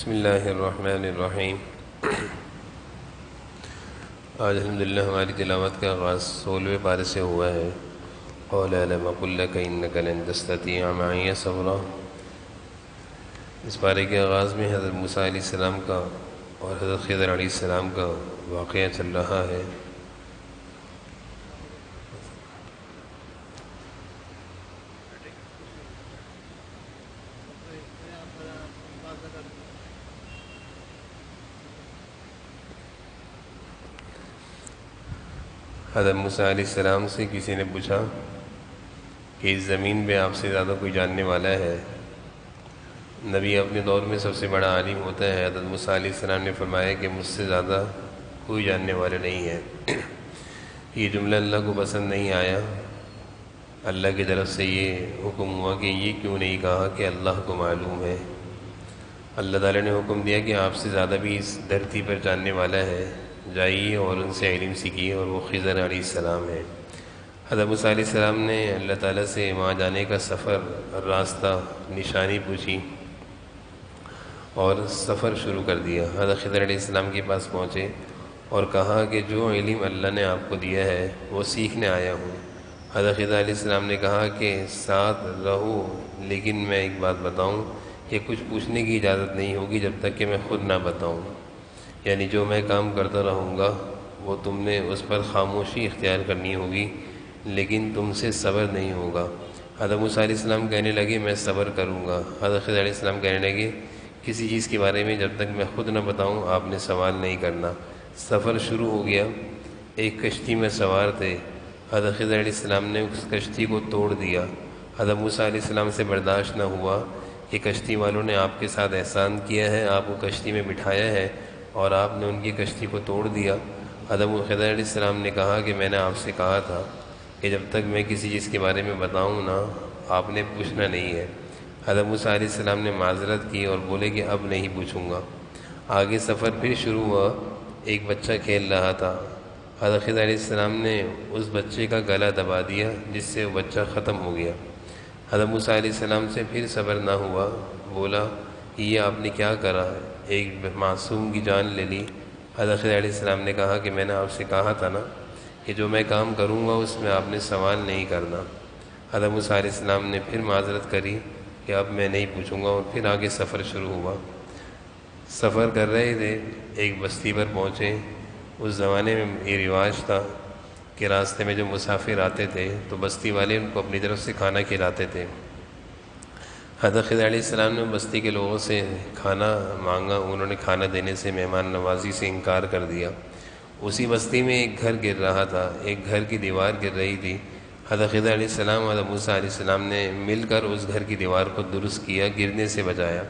بسم اللہ الرحمن الرحیم۔ آج الحمدللہ ہماری تلاوت کا آغاز 16ویں پارے سے ہوا ہے۔ قال الم اقل لک انک لن تستطیع معی صبرا۔ اس پارے کے آغاز میں حضرت موسیٰ علیہ السلام کا اور حضرت خضر علیہ السلام کا واقعہ چل رہا ہے۔ حضرت موسیٰ علیہ السلام سے کسی نے پوچھا کہ اس زمین پہ آپ سے زیادہ کوئی جاننے والا ہے؟ نبی اپنے دور میں سب سے بڑا عالم ہوتا ہے۔ حضرت موسیٰ علیہ السلام نے فرمایا کہ مجھ سے زیادہ کوئی جاننے والا نہیں ہے۔ یہ جملہ اللہ کو پسند نہیں آیا۔ اللہ کی طرف سے یہ حکم ہوا کہ یہ کیوں نہیں کہا کہ اللہ کو معلوم ہے۔ اللہ تعالیٰ نے حکم دیا کہ آپ سے زیادہ بھی اس دھرتی پر جاننے والا ہے، جائیے اور ان سے علم سیکھیے، اور وہ خضر علیہ السلام ہے۔ حضرت موسیٰ علیہ السلام نے اللہ تعالیٰ سے وہاں جانے کا سفر، راستہ، نشانی پوچھی اور سفر شروع کر دیا۔ حضرت خضر علیہ السلام کے پاس پہنچے اور کہا کہ جو علم اللہ نے آپ کو دیا ہے وہ سیکھنے آیا ہوں۔ حضرت خضر علیہ السلام نے کہا کہ ساتھ رہو، لیکن میں ایک بات بتاؤں کہ کچھ پوچھنے کی اجازت نہیں ہوگی جب تک کہ میں خود نہ بتاؤں، یعنی جو میں کام کرتا رہوں گا وہ تم نے اس پر خاموشی اختیار کرنی ہوگی، لیکن تم سے صبر نہیں ہوگا۔ حضرت موسیٰ علیہ السلام کہنے لگے میں صبر کروں گا۔ حضرت خضر علیہ السلام کہنے لگے کسی چیز کے بارے میں جب تک میں خود نہ بتاؤں آپ نے سوال نہیں کرنا۔ سفر شروع ہو گیا۔ ایک کشتی میں سوار تھے۔ حضرت خضر علیہ السلام نے اس کشتی کو توڑ دیا۔ حضرت موسیٰ علیہ السلام سے برداشت نہ ہوا کہ کشتی والوں نے آپ کے ساتھ احسان کیا ہے، آپ کو کشتی میں بٹھایا ہے اور آپ نے ان کی کشتی کو توڑ دیا۔ حضرت خضر علیہ السلام نے کہا کہ میں نے آپ سے کہا تھا کہ جب تک میں کسی چیز کے بارے میں بتاؤں نا آپ نے پوچھنا نہیں ہے۔ حضرت موسیٰ علیہ السلام نے معذرت کی اور بولے کہ اب نہیں پوچھوں گا۔ آگے سفر پھر شروع ہوا۔ ایک بچہ کھیل رہا تھا۔ حضرت خضر علیہ السلام نے اس بچے کا گلا دبا دیا جس سے وہ بچہ ختم ہو گیا۔ حضرت موسیٰ علیہ السلام سے پھر صبر نہ ہوا، بولا یہ آپ نے کیا کرا، ایک معصوم کی جان لے لی۔ حضرت خضر علیہ السلام نے کہا کہ میں نے آپ سے کہا تھا نا کہ جو میں کام کروں گا اس میں آپ نے سوال نہیں کرنا۔ حضرت موسیٰ علیہ السلام نے پھر معذرت کری کہ اب میں نہیں پوچھوں گا، اور پھر آگے سفر شروع ہوا۔ سفر کر رہے تھے، ایک بستی پر پہنچے۔ اس زمانے میں یہ رواج تھا کہ راستے میں جو مسافر آتے تھے تو بستی والے ان کو اپنی طرف سے کھانا کھلاتے تھے۔ حضرت خضر علیہ السلام نے بستی کے لوگوں سے کھانا مانگا، انہوں نے کھانا دینے سے، مہمان نوازی سے انکار کر دیا۔ اسی بستی میں ایک گھر گر رہا تھا، ایک گھر کی دیوار گر رہی تھی۔ حضرت خضر علیہ السلام اور حضرت موسیٰ علیہ السلام نے مل کر اس گھر کی دیوار کو درست کیا، گرنے سے بچایا۔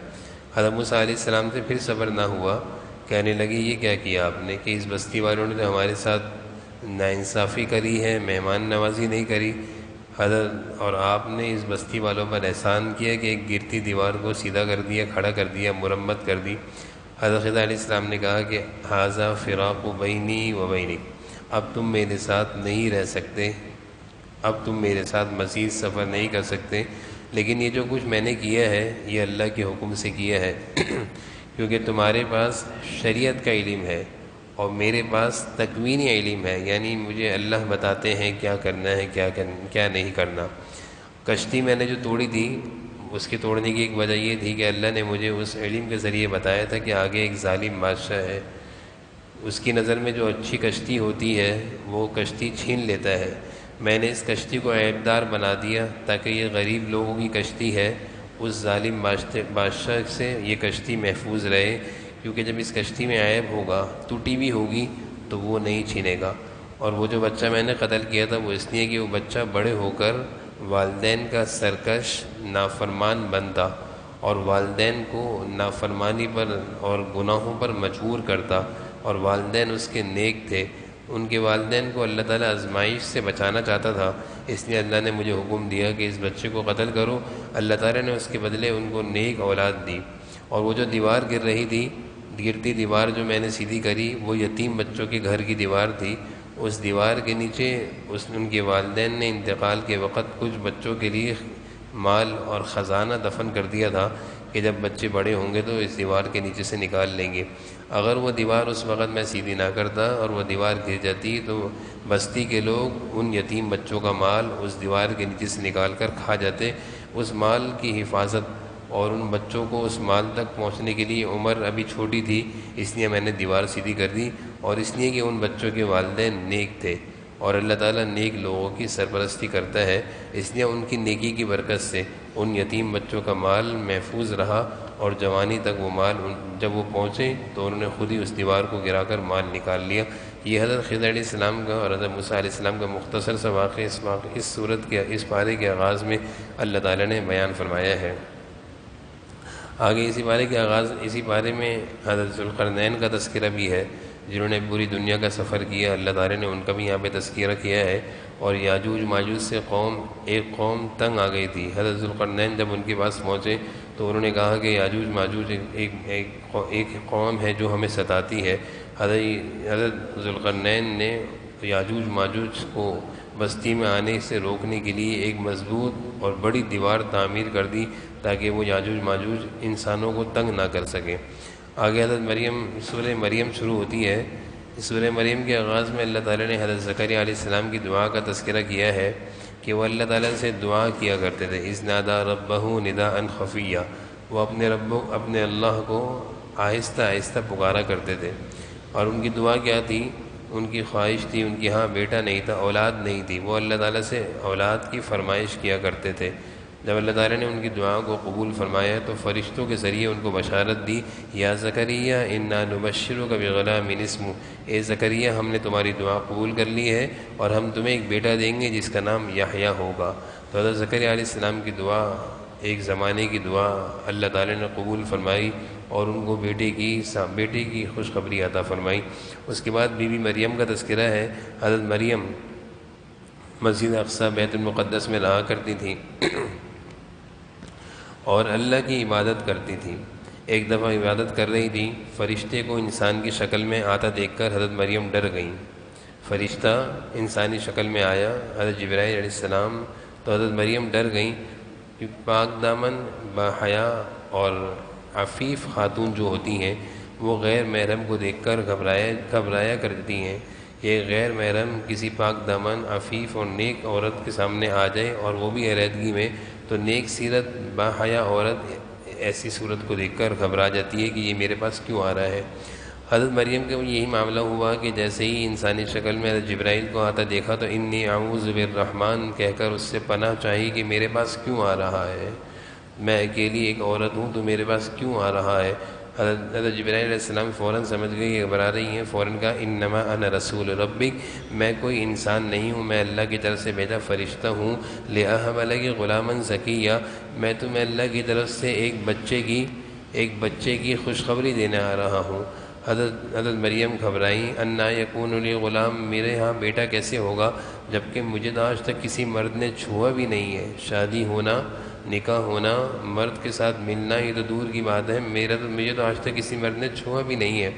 حضرت موسیٰ علیہ السلام سے پھر صبر نہ ہوا، کہنے لگے یہ کیا کیا آپ نے کہ اس بستی والوں نے تو ہمارے ساتھ ناانصافی کری ہے، مہمان نوازی نہیں کری، حضرت اور آپ نے اس بستی والوں پر احسان کیا کہ ایک گرتی دیوار کو سیدھا کر دیا، کھڑا کر دیا، مرمت کر دی۔ حضرت خضر علیہ السلام نے کہا کہ ھذا فراق بینی و بینک، اب تم میرے ساتھ نہیں رہ سکتے، اب تم میرے ساتھ مزید سفر نہیں کر سکتے، لیکن یہ جو کچھ میں نے کیا ہے یہ اللہ کے حکم سے کیا ہے کیونکہ تمہارے پاس شریعت کا علم ہے اور میرے پاس تکوینی علم ہے، یعنی مجھے اللہ بتاتے ہیں کیا کرنا ہے کیا نہیں کرنا۔ کشتی میں نے جو توڑی تھی اس کے توڑنے کی ایک وجہ یہ تھی کہ اللہ نے مجھے اس علم کے ذریعے بتایا تھا کہ آگے ایک ظالم بادشاہ ہے، اس کی نظر میں جو اچھی کشتی ہوتی ہے وہ کشتی چھین لیتا ہے۔ میں نے اس کشتی کو عیبدار بنا دیا تاکہ یہ غریب لوگوں کی کشتی ہے، اس ظالم بادشاہ سے یہ کشتی محفوظ رہے، کیونکہ جب اس کشتی میں عیب ہوگا، ٹوٹی بھی ہوگی تو وہ نہیں چھینے گا۔ اور وہ جو بچہ میں نے قتل کیا تھا وہ اس لیے کہ وہ بچہ بڑے ہو کر والدین کا سرکش نافرمان بنتا اور والدین کو نافرمانی پر اور گناہوں پر مجبور کرتا، اور والدین اس کے نیک تھے، ان کے والدین کو اللہ تعالیٰ آزمائش سے بچانا چاہتا تھا، اس لیے اللہ نے مجھے حکم دیا کہ اس بچے کو قتل کرو۔ اللہ تعالیٰ نے اس کے بدلے ان کو نیک اولاد دی۔ اور وہ جو دیوار گر رہی تھی، گرتی دیوار جو میں نے سیدھی کری وہ یتیم بچوں کے گھر کی دیوار تھی۔ اس دیوار کے نیچے ان کے والدین نے انتقال کے وقت کچھ بچوں کے لیے مال اور خزانہ دفن کر دیا تھا کہ جب بچے بڑے ہوں گے تو اس دیوار کے نیچے سے نکال لیں گے۔ اگر وہ دیوار اس وقت میں سیدھی نہ کرتا اور وہ دیوار گر جاتی تو بستی کے لوگ ان یتیم بچوں کا مال اس دیوار کے نیچے سے نکال کر کھا جاتے۔ اس مال کی حفاظت اور ان بچوں کو اس مال تک پہنچنے کے لیے عمر ابھی چھوٹی تھی، اس لیے میں نے دیوار سیدھی کر دی، اور اس لیے کہ ان بچوں کے والدین نیک تھے، اور اللہ تعالیٰ نیک لوگوں کی سرپرستی کرتا ہے، اس لیے ان کی نیکی کی برکت سے ان یتیم بچوں کا مال محفوظ رہا، اور جوانی تک وہ مال جب وہ پہنچے تو انہوں نے خود ہی اس دیوار کو گرا کر مال نکال لیا۔ یہ حضرت خضر علیہ السلام کا اور حضرت موسیٰ علیہ السلام کا مختصر سا واقعہ اس صورت کے اس پارے کے آغاز میں اللہ تعالیٰ نے بیان فرمایا ہے۔ آگے اسی پارے میں حضرت ذوالقرنین کا تذکرہ بھی ہے، جنہوں نے پوری دنیا کا سفر کیا، اللہ تعالیٰ نے ان کا بھی یہاں پہ تذکرہ کیا ہے۔ اور یاجوج ماجوج سے ایک قوم تنگ آ گئی تھی۔ حضرت ذوالقرنین جب ان کے پاس پہنچے تو انہوں نے کہا کہ یاجوج ماجوج ایک قوم ہے جو ہمیں ستاتی ہے۔ حضرت ذوالقرنین نے یاجوج ماجوج کو بستی میں آنے سے روکنے کے لیے ایک مضبوط اور بڑی دیوار تعمیر کر دی تاکہ وہ یاجوج ماجوج انسانوں کو تنگ نہ کر سکیں۔ آگے حضرت سورہ مریم شروع ہوتی ہے۔ سورہ مریم کے آغاز میں اللہ تعالیٰ نے حضرت زکریا علیہ السلام کی دعا کا تذکرہ کیا ہے کہ وہ اللہ تعالیٰ سے دعا کیا کرتے تھے، اذ نادیٰ ربہ نداء خفیہ، وہ اپنے اللہ کو آہستہ آہستہ پکارا کرتے تھے۔ اور ان کی دعا کیا تھی؟ ان کی خواہش تھی، ان کے ہاں بیٹا نہیں تھا، اولاد نہیں تھی، وہ اللہ تعالیٰ سے اولاد کی فرمائش کیا کرتے تھے۔ جب اللہ تعالیٰ نے ان کی دعا کو قبول فرمایا تو فرشتوں کے ذریعے ان کو بشارت دی، یا زکریا انا نبشرک بغلام اسمہ، اے زکریا ہم نے تمہاری دعا قبول کر لی ہے اور ہم تمہیں ایک بیٹا دیں گے جس کا نام یحییٰ ہوگا۔ تو حضرت زکریا علیہ السلام کی دعا ایک زمانے کی دعا اللہ تعالیٰ نے قبول فرمائی اور ان کو بیٹے کی خوشخبری عطا فرمائی۔ اس کے بعد بی بی مریم کا تذکرہ ہے۔ حضرت مریم مسجد اقصی بیت المقدس میں رہا کرتی تھیں اور اللہ کی عبادت کرتی تھی۔ ایک دفعہ عبادت کر رہی تھی، فرشتے کو انسان کی شکل میں آتا دیکھ کر حضرت مریم ڈر گئیں۔ فرشتہ انسانی شکل میں آیا، حضرت جبرائیل علیہ السلام، تو حضرت مریم ڈر گئیں کہ پاک دامن باحیا اور عفیف خاتون جو ہوتی ہیں وہ غیر محرم کو دیکھ کر گھبرایا کرتی ہیں۔ یہ غیر محرم کسی پاک دامن عفیف اور نیک عورت کے سامنے آ جائے اور وہ بھی علیحدگی میں، تو نیک سیرت باحیا عورت ایسی صورت کو دیکھ کر گھبرا جاتی ہے کہ یہ میرے پاس کیوں آ رہا ہے۔ حضرت مریم کا یہی معاملہ ہوا کہ جیسے ہی انسانی شکل میں حضرت جبرائیل کو آتا دیکھا تو انی اعوذ بالرحمن کہہ کر اس سے پناہ چاہی کہ میرے پاس کیوں آ رہا ہے، میں اکیلی ایک عورت ہوں تو میرے پاس کیوں آ رہا ہے۔ حضرت جبرائیل علیہ السلام فوراً سمجھ گئی یہ گھبرا رہی ہیں، فوراً کہا انما انا رسول ربک، میں کوئی انسان نہیں ہوں، میں اللہ کی طرف سے بھیجا فرشتہ ہوں، لأہب لک غلاما زکیہ، میں تمہیں اللہ کی طرف سے ایک بچے کی خوشخبری دینے آ رہا ہوں۔ حضرت مریم گھبرائیں، انا یکون لی غلام، میرے ہاں بیٹا کیسے ہوگا جبکہ مجھے تو آج تک کسی مرد نے چھوا بھی نہیں ہے، شادی ہونا، نکاح ہونا، مرد کے ساتھ ملنا یہ تو دور کی بات ہے، مجھے تو آج تک کسی مرد نے چھوا بھی نہیں ہے۔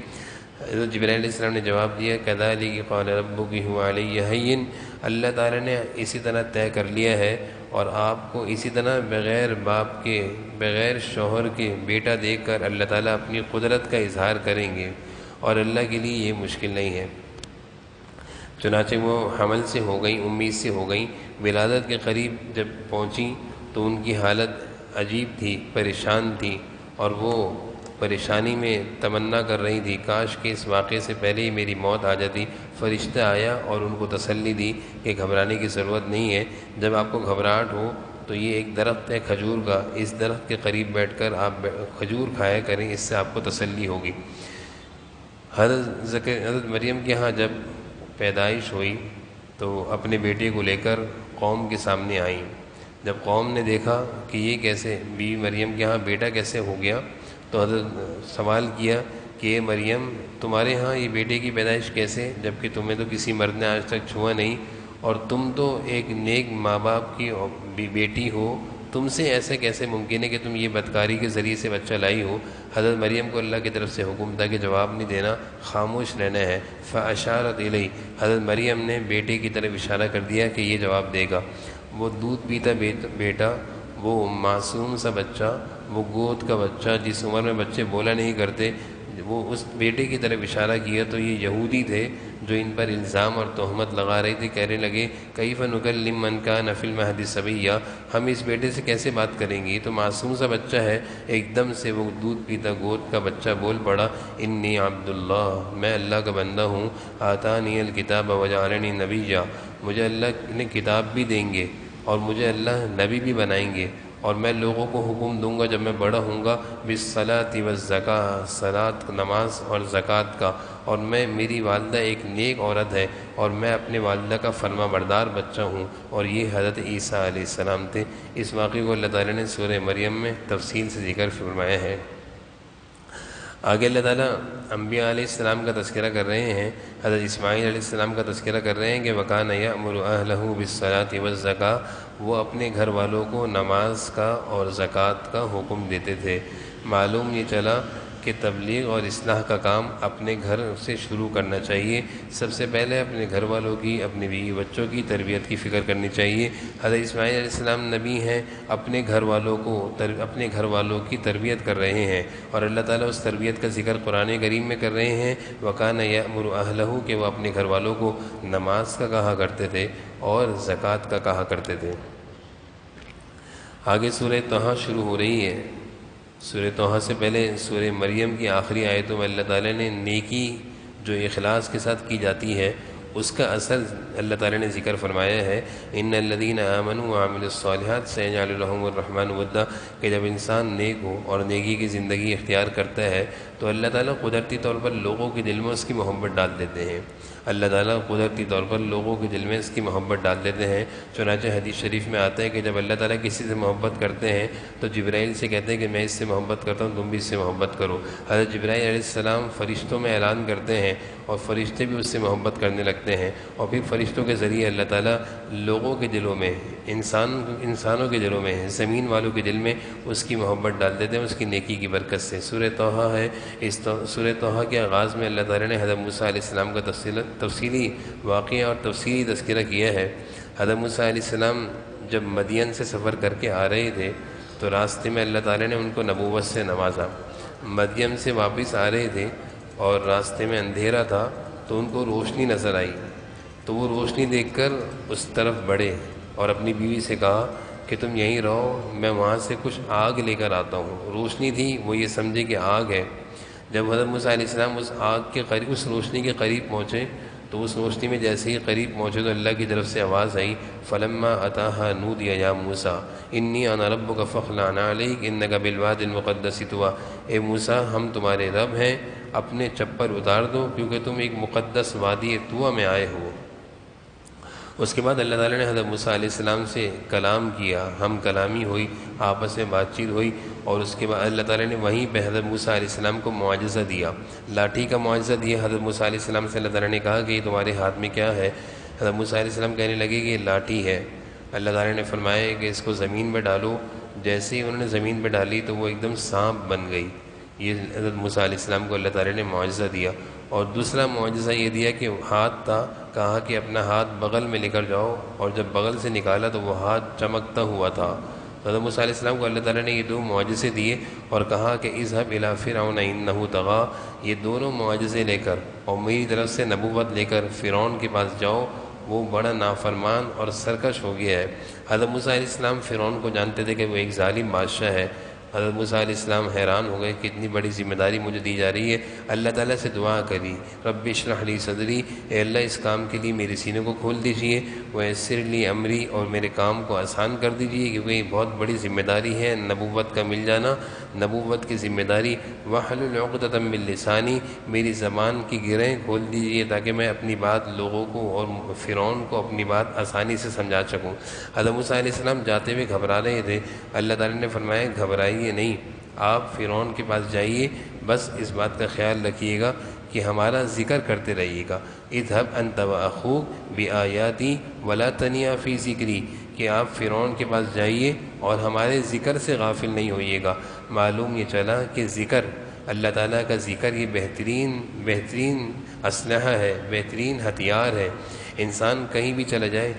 حضرت جبرائیل علیہ السلام نے جواب دیا کذالک قال ربک هو علی ہین، اللہ تعالیٰ نے اسی طرح طے کر لیا ہے اور آپ کو اسی طرح بغیر باپ کے، بغیر شوہر کے بیٹا دیکھ کر اللہ تعالیٰ اپنی قدرت کا اظہار کریں گے، اور اللہ کے لیے یہ مشکل نہیں ہے۔ چنانچہ وہ حمل سے ہو گئیں، امید سے ہو گئیں، ولادت کے قریب جب پہنچیں تو ان کی حالت عجیب تھی، پریشان تھی، اور وہ پریشانی میں تمنا کر رہی تھی کاش کہ اس واقعے سے پہلے ہی میری موت آ جاتی۔ فرشتہ آیا اور ان کو تسلی دی کہ گھبرانے کی ضرورت نہیں ہے، جب آپ کو گھبراہٹ ہو تو یہ ایک درخت ہے کھجور کا، اس درخت کے قریب بیٹھ کر آپ کھجور کھایا کریں، اس سے آپ کو تسلی ہوگی۔ حضرت مریم کے ہاں جب پیدائش ہوئی تو اپنے بیٹے کو لے کر قوم کے سامنے آئیں۔ جب قوم نے دیکھا کہ یہ کیسے بی مریم کے ہاں بیٹا کیسے ہو گیا تو حضرت سوال کیا کہ اے مریم تمہارے ہاں یہ بیٹے کی پیدائش کیسے، جبکہ تمہیں تو کسی مرد نے آج تک چھوا نہیں، اور تم تو ایک نیک ماں باپ کی بیٹی ہو، تم سے ایسے کیسے ممکن ہے کہ تم یہ بدکاری کے ذریعے سے بچہ لائی ہو۔ حضرت مریم کو اللہ کی طرف سے حکم تھا کہ جواب نہیں دینا، خاموش رہنا ہے۔ فاشارت الیہ، حضرت مریم نے بیٹے کی طرف اشارہ کر دیا کہ یہ جواب دے گا۔ وہ دودھ پیتا بیٹا، وہ معصوم سا بچہ وہ گود کا بچہ جس عمر میں بچے بولا نہیں کرتے، وہ اس بیٹے کی طرف اشارہ کیا تو یہ یہودی تھے جو ان پر الزام اور تہمت لگا رہے تھے، کہنے لگے کیف نکلم من کان فی المہد صبیا، ہم اس بیٹے سے کیسے بات کریں گے، یہ تو معصوم سا بچہ ہے۔ ایک دم سے وہ دودھ پیتا گود کا بچہ بول پڑا، انی عبد اللہ، میں اللہ کا بندہ ہوں، آتانی الکتاب وجعلنی نبیا، مجھے اللہ نے کتاب بھی دیں گے اور مجھے اللہ نبی بھی بنائیں گے، اور میں لوگوں کو حکم دوں گا جب میں بڑا ہوں گا بالصلاۃ والزکاۃ، صلاۃ نماز اور زکوٰۃ کا، اور میری والدہ ایک نیک عورت ہے اور میں اپنے والدہ کا فرما بردار بچہ ہوں۔ اور یہ حضرت عیسیٰ علیہ السلام تھے۔ اس واقعے کو اللہ تعالیٰ نے سورہ مریم میں تفصیل سے ذکر فرمایا ہے۔ آگے اللہ تعالیٰ انبیاء علیہ السلام کا تذکرہ کر رہے ہیں، حضرت اسماعیل علیہ السلام کا تذکرہ کر رہے ہیں کہ وَكَانَ يَأْمُرُ أَهْلَهُ بِالصَّلَاةِ وَالزَّكَاةِ، وہ اپنے گھر والوں کو نماز کا اور زکوٰۃ کا حکم دیتے تھے۔ معلوم یہ چلا کہ تبلیغ اور اصلاح کا کام اپنے گھر سے شروع کرنا چاہیے۔ سب سے پہلے اپنے گھر والوں کی، اپنے بیوی بچوں کی تربیت کی فکر کرنی چاہیے۔ حضرت اسماعیل علیہ السلام نبی ہیں، اپنے گھر والوں کی تربیت کر رہے ہیں، اور اللہ تعالیٰ اس تربیت کا ذکر قرآن کریم میں کر رہے ہیں۔ وَكَانَ يَأْمُرُ أَهْلَهُ، کہ وہ اپنے گھر والوں کو نماز کا کہا کرتے تھے اور زکوٰۃ کا کہا کرتے تھے۔ آگے سورہ طہ شروع ہو رہی ہے۔ سورہ طہ سے پہلے سورہ مریم کی آخری آیتوں میں اللہ تعالیٰ نے نیکی جو اخلاص کے ساتھ کی جاتی ہے اس کا اثر اللہ تعالیٰ نے ذکر فرمایا ہے۔ ان الذین آمنوا وعملوا الصالحات سیجعل لهم الرحمن ودا، کہ جب انسان نیک ہو اور نیکی کی زندگی اختیار کرتا ہے تو اللہ تعالیٰ قدرتی طور پر لوگوں کے دل میں اس کی محبت ڈال دیتے ہیں۔ اللہ تعالیٰ قدرتی طور پر لوگوں کے دل میں اس کی محبت ڈال دیتے ہیں۔ چنانچہ حدیث شریف میں آتا ہے کہ جب اللہ تعالیٰ کسی سے محبت کرتے ہیں تو جبرائیل سے کہتے ہیں کہ میں اس سے محبت کرتا ہوں، تم بھی اس سے محبت کرو۔ حضرت جبرائیل علیہ السلام فرشتوں میں اعلان کرتے ہیں اور فرشتے بھی اس سے محبت کرنے لگتے ہیں، اور پھر فرشتوں کے ذریعے اللہ تعالیٰ لوگوں کے دلوں میں، انسانوں کے دلوں میں، زمین والوں کے دل میں اس کی محبت ڈال دیتے ہیں اس کی نیکی کی برکت سے۔ سورہ طہ ہے، اس سورہ طہ کے آغاز میں اللہ تعالیٰ نے حضرت موسیٰ علیہ السلام کا تفصیلی واقعہ اور تفصیلی تذکرہ کیا ہے۔ حضرت موسیٰ علیہ السلام جب مدین سے سفر کر کے آ رہے تھے تو راستے میں اللہ تعالیٰ نے ان کو نبوت سے نوازا۔ مدین سے واپس آ رہے تھے اور راستے میں اندھیرا تھا تو ان کو روشنی نظر آئی، تو وہ روشنی دیکھ کر اس طرف بڑھے اور اپنی بیوی سے کہا کہ تم یہیں رہو، میں وہاں سے کچھ آگ لے کر آتا ہوں۔ روشنی تھی، وہ یہ سمجھے کہ آگ ہے۔ جب حضرت موسیٰ علیہ السلام اس آگ کے قریب، اس روشنی کے قریب پہنچے تو اس روشنی میں جیسے ہی قریب پہنچے تو اللہ کی طرف سے آواز آئی، فلما اتاها نودی یا موسیٰ انی انا ربک فاخلع نعلیک انک بالوادی المقدس طویٰ، اے موسیٰ ہم تمہارے رب ہیں، اپنے چپل اتار دو کیونکہ تم ایک مقدس وادی طویٰ میں آئے ہو۔ اس کے بعد اللہ تعالیٰ نے حضرت موسیٰ علیہ السلام سے کلام کیا، ہم کلامی ہوئی، آپس میں بات چیت ہوئی، اور اس کے بعد اللہ تعالیٰ نے وہیں پہ حضرت موسیٰ علیہ السلام کو معجزہ دیا، لاٹھی کا معجزہ دیا۔ حضرت موسیٰ علیہ السلام سے اللہ تعالیٰ نے کہا کہ یہ تمہارے ہاتھ میں کیا ہے؟ حضرت موسیٰ علیہ السلام کہنے لگے کہ یہ لاٹھی ہے۔ اللہ تعالیٰ نے فرمایا کہ اس کو زمین پہ ڈالو۔ جیسے ہی انہوں نے زمین پہ ڈالی تو وہ ایک دم سانپ بن گئی۔ یہ حضرت موسیٰ علیہ السلام کو اللہ تعالیٰ نے معجزہ دیا۔ اور دوسرا معجزہ یہ دیا کہ ہاتھ تھا، کہا کہ اپنا ہاتھ بغل میں لے کر جاؤ، اور جب بغل سے نکالا تو وہ ہاتھ چمکتا ہوا تھا۔ حضرت موسیٰ علیہ السلام کو اللہ تعالیٰ نے یہ دو معجزے دیے اور کہا کہ اذهب الى فرعون انه طغى، یہ دونوں معجزے لے کر اور میری طرف سے نبوت لے کر فرعون کے پاس جاؤ، وہ بڑا نافرمان اور سرکش ہو گیا ہے۔ حضرت موسیٰ علیہ السلام فرعون کو جانتے تھے کہ وہ ایک ظالم بادشاہ ہے۔ حضرت موسیٰ علیہ السلام حیران ہو گئے کہ اتنی بڑی ذمہ داری مجھے دی جا رہی ہے۔ اللہ تعالیٰ سے دعا کری، رب اشرح لی صدری، اے اللہ اس کام کے لیے میرے سینے کو کھول دیجئے، ویسر لی امری، اور میرے کام کو آسان کر دیجئے، کیونکہ یہ بہت بڑی ذمہ داری ہے نبوت کا مل جانا، نبوت کی ذمہ داری۔ واحلل عقدۃ من لسانی، میری زبان کی گرہیں کھول دیجئے تاکہ میں اپنی بات لوگوں کو اور فرعون کو اپنی بات آسانی سے سمجھا سکوں۔ حضرت موسیٰ علیہ السلام جاتے ہوئے گھبرا رہے تھے، اللہ تعالیٰ نے فرمایا گھبرائیے نہیں، آپ فرعون کے پاس جائیے، بس اس بات کا خیال رکھیے گا کہ ہمارا ذکر کرتے رہیے گا۔ اذهب انت واخوک بآیاتی ولا تنیا فی ذکری، کہ آپ فرعون کے پاس جائیے اور ہمارے ذکر سے غافل نہیں ہوئیے گا۔ معلوم یہ چلا کہ ذکر، اللہ تعالیٰ کا ذکر، یہ بہترین اسلحہ ہے، بہترین ہتھیار ہے۔ انسان کہیں بھی چلا جائے،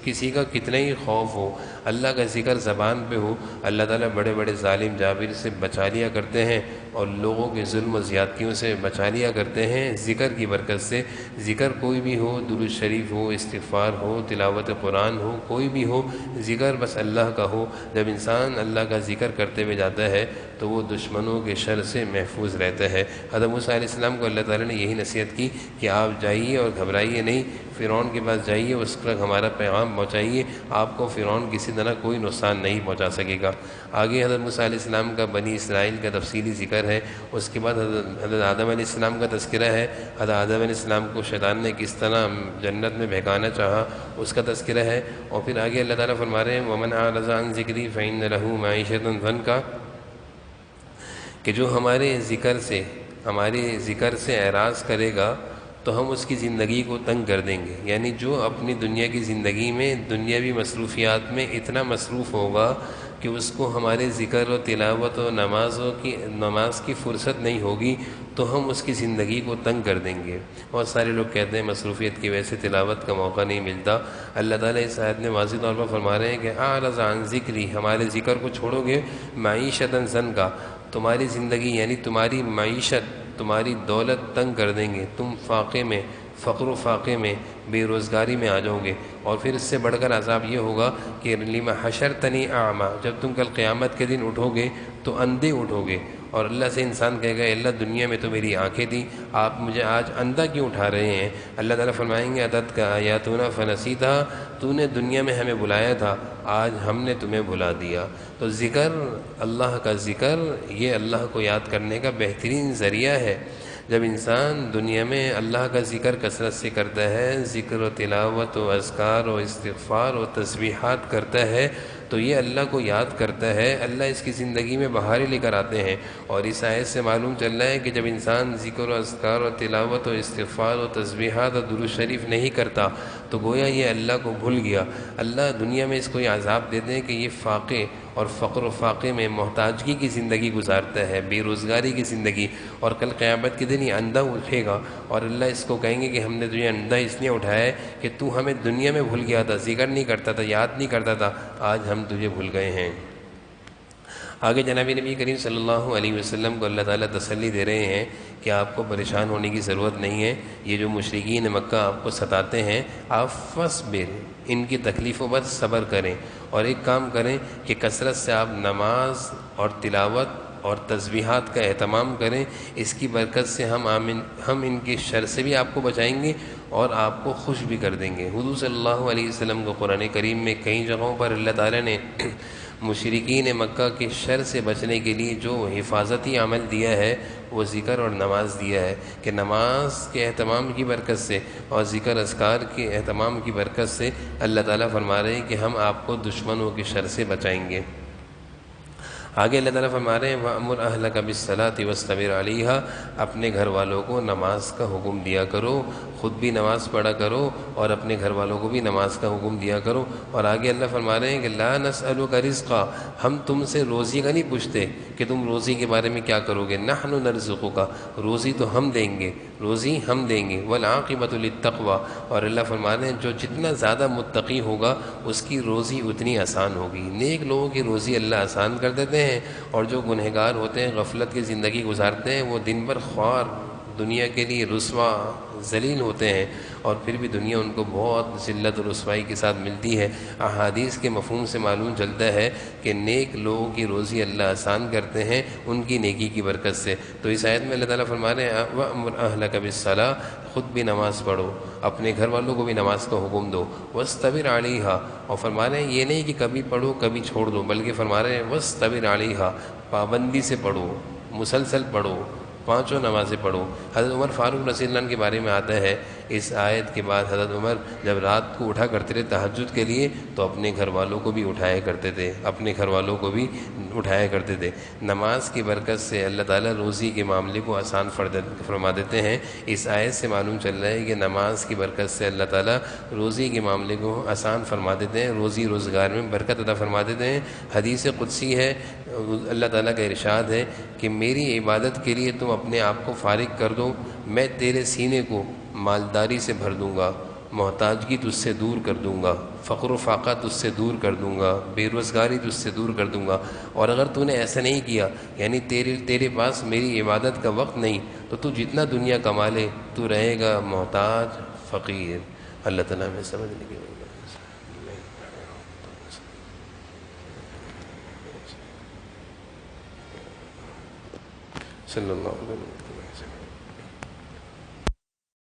کسی کا کتنا ہی خوف ہو، اللہ کا ذکر زبان پہ ہو، اللہ تعالیٰ بڑے بڑے ظالم جابر سے بچا لیا کرتے ہیں اور لوگوں کے ظلم و زیادتیوں سے بچا لیا کرتے ہیں ذکر کی برکت سے۔ ذکر کوئی بھی ہو، درود شریف ہو، استغفار ہو، تلاوت قرآن ہو، کوئی بھی ہو، ذکر بس اللہ کا ہو۔ جب انسان اللہ کا ذکر کرتے ہوئے جاتا ہے تو وہ دشمنوں کے شر سے محفوظ رہتا ہے۔ حضرت موسیٰ علیہ السلام کو اللہ تعالیٰ نے یہی نصیحت کی کہ آپ جائیے اور گھبرائیے نہیں، فرعون کے پاس جائیے، اس تک ہمارا پیغام پہنچائیے، آپ کو فرعون کسی طرح کوئی نقصان نہیں پہنچا سکے گا۔ آگے حضرت موسیٰ علیہ السلام کا بنی اسرائیل کا تفصیلی ذکر ہے۔ اس کے بعد حضرت آدم علیہ السلام کا تذکرہ ہے، حضرت آدم علیہ السلام کو شیطان نے کس طرح جنت میں بہکانا چاہا اس کا تذکرہ ہے۔ اور پھر آگے اللہ تعالیٰ فرما رہے ہیں وَمَنْ أَعْرَضَ عَنْ ذِكْرِي فَإِنَّ لَهُ مَعِيشَةً ضَنْكًا، کہ جو ہمارے ذکر سے اعراض کرے گا تو ہم اس کی زندگی کو تنگ کر دیں گے۔ یعنی جو اپنی دنیا کی زندگی میں دنیاوی مصروفیات میں اتنا مصروف ہوگا کہ اس کو ہمارے ذکر و تلاوت و نماز کی فرصت نہیں ہوگی تو ہم اس کی زندگی کو تنگ کر دیں گے۔ بہت سارے لوگ کہتے ہیں مصروفیت کی وجہ سے تلاوت کا موقع نہیں ملتا۔ اللہ تعالیٰ اس آیت میں واضح طور پر فرما رہے ہیں کہ اعرض عن ذکری، ہمارے ذکر کو چھوڑو گے، معیشۃ ضنکا، تمہاری زندگی یعنی تمہاری معیشت، تمہاری دولت تنگ کر دیں گے، تم فاقے میں، فقر و فاقے میں، بے روزگاری میں آ جاؤ گے۔ اور پھر اس سے بڑھ کر عذاب یہ ہوگا کہ لما حشرتنی اعمی، جب تم کل قیامت کے دن اٹھو گے تو اندھے اٹھو گے، اور اللہ سے انسان کہے گا اللہ دنیا میں تو میری آنکھیں تھیں، آپ مجھے آج اندھا کیوں اٹھا رہے ہیں؟ اللہ تعالیٰ فرمائیں گے عدد کا آیاتنا فنسیتھا، تو نے دنیا میں ہمیں بلایا تھا، آج ہم نے تمہیں بلا دیا۔ تو ذکر، اللہ کا ذکر، یہ اللہ کو یاد کرنے کا بہترین ذریعہ ہے۔ جب انسان دنیا میں اللہ کا ذکر کثرت سے کرتا ہے، ذکر و تلاوت و اذکار و استغفار و تسبیحات کرتا ہے، تو یہ اللہ کو یاد کرتا ہے، اللہ اس کی زندگی میں بہاریں لے کر آتے ہیں۔ اور اس آیت سے معلوم چل رہا ہے کہ جب انسان ذکر و اذکار و تلاوت و استغفار و تسبیحات اور درود شریف نہیں کرتا تو گویا یہ اللہ کو بھول گیا۔ اللہ دنیا میں اس کو یہ عذاب دیتے ہیں کہ یہ فاقے اور فقر و فاقے میں محتاجگی کی زندگی گزارتا ہے، بے روزگاری کی زندگی، اور کل قیامت کے دن یہ اندھا اٹھے گا اور اللہ اس کو کہیں گے کہ ہم نے تجھے اندھا اس لیے اٹھایا ہے کہ تو ہمیں دنیا میں بھول گیا تھا، ذکر نہیں کرتا تھا، یاد نہیں کرتا تھا، آج ہم تجھے بھول گئے ہیں۔ آگے جناب نبی کریم صلی اللہ علیہ وسلم کو اللہ تعالیٰ تسلی دے رہے ہیں کہ آپ کو پریشان ہونے کی ضرورت نہیں ہے۔ یہ جو مشرکین مکہ آپ کو ستاتے ہیں، آپ فصبر، ان کی تکلیفوں پر صبر کریں، اور ایک کام کریں کہ کثرت سے آپ نماز اور تلاوت اور تسبیحات کا اہتمام کریں، اس کی برکت سے ہم ان کے شر سے بھی آپ کو بچائیں گے اور آپ کو خوش بھی کر دیں گے۔ حضور صلی اللہ علیہ وسلم کو قرآن کریم میں کئی جگہوں پر اللہ تعالیٰ نے مشرکین مکہ کے شر سے بچنے کے لیے جو حفاظتی عمل دیا ہے وہ ذکر اور نماز دیا ہے، کہ نماز کے اہتمام کی برکت سے اور ذکر اذکار کے اہتمام کی برکت سے اللہ تعالیٰ فرما رہے ہیں کہ ہم آپ کو دشمنوں کے شر سے بچائیں گے۔ آگے اللہ تعالیٰ فرما رہے ہیں وَأْمُرْ أَهْلَكَ بِالصَّلَاةِ وَاسْتَبِرْ عَلَيْهَا، اپنے گھر والوں کو نماز کا حکم دیا کرو، خود بھی نماز پڑھا کرو اور اپنے گھر والوں کو بھی نماز کا حکم دیا کرو۔ اور آگے اللہ فرما رہے ہیں کہ لَا نَسْأَلُكَ رِزْقًا، ہم تم سے روزی کا نہیں پوچھتے کہ تم روزی کے بارے میں کیا کرو گے، نَحْنُ نَرْزُقُكَ، روزی تو ہم دیں گے، روزی ہم دیں گے، وَالْعَاقِبَةُ لِلتَّقْوَىٰ، اور اللہ فرما رہے ہیں جو جتنا زیادہ متقی ہوگا اس کی روزی اتنی آسان ہوگی۔ نیک لوگوں کی روزی اللہ آسان کر دیتے ہیں، اور جو گنہگار ہوتے ہیں، غفلت کی زندگی گزارتے ہیں، وہ دن بھر خوار، دنیا کے لیے رسوا ذلیل ہوتے ہیں، اور پھر بھی دنیا ان کو بہت ذلت و رسوائی کے ساتھ ملتی ہے۔ احادیث کے مفہوم سے معلوم چلتا ہے کہ نیک لوگوں کی روزی اللہ آسان کرتے ہیں ان کی نیکی کی برکت سے۔ تو اس آیت میں اللہ تعالیٰ فرما رہے ہیں وَأْمُرْ أَهْلَكَ بِالصَّلَاةِ، خود بھی نماز پڑھو، اپنے گھر والوں کو بھی نماز کا حکم دو، وَاسْتَبِرْ عَلَيْهَا، اور فرما رہے ہیں یہ نہیں کہ کبھی پڑھو کبھی چھوڑ دو، بلکہ فرما رہے ہیں وَاسْتَبِرْ عَلَيْهَا، پابندی سے پڑھو، مسلسل پڑھو، پانچوں نمازیں پڑھو۔ حضرت عمر فاروق رضی اللہ عنہ کے بارے میں آتا ہے اس آیت کے بعد حضرت عمر جب رات کو اٹھا کرتے تھے تہجد کے لیے تو اپنے گھر والوں کو بھی اٹھایا کرتے تھے، اپنے گھر والوں کو بھی اٹھایا کرتے تھے۔ نماز کی برکت سے اللہ تعالیٰ روزی کے معاملے کو آسان فرما دیتے ہیں۔ اس آیت سے معلوم چل رہا ہے کہ نماز کی برکت سے اللہ تعالیٰ روزی کے معاملے کو آسان فرما دیتے ہیں، روزی روزگار میں برکت عطا فرما دیتے ہیں۔ حدیث قدسی ہے، اللہ تعالیٰ کا ارشاد ہے کہ میری عبادت کے لیے تم اپنے آپ کو فارغ کر دو، میں تیرے سینے کو مالداری سے بھر دوں گا، محتاجگی تجھ سے دور کر دوں گا، فقر و فاقہ تجھ سے دور کر دوں گا، بے روزگاری تجھ سے دور کر دوں گا۔ اور اگر تو نے ایسا نہیں کیا، یعنی تیرے پاس میری عبادت کا وقت نہیں، تو جتنا دنیا کما لے تو رہے گا محتاج، فقیر۔ اللہ تعالیٰ ہمیں سمجھنے کی صلی اللہ علیہ وسلم۔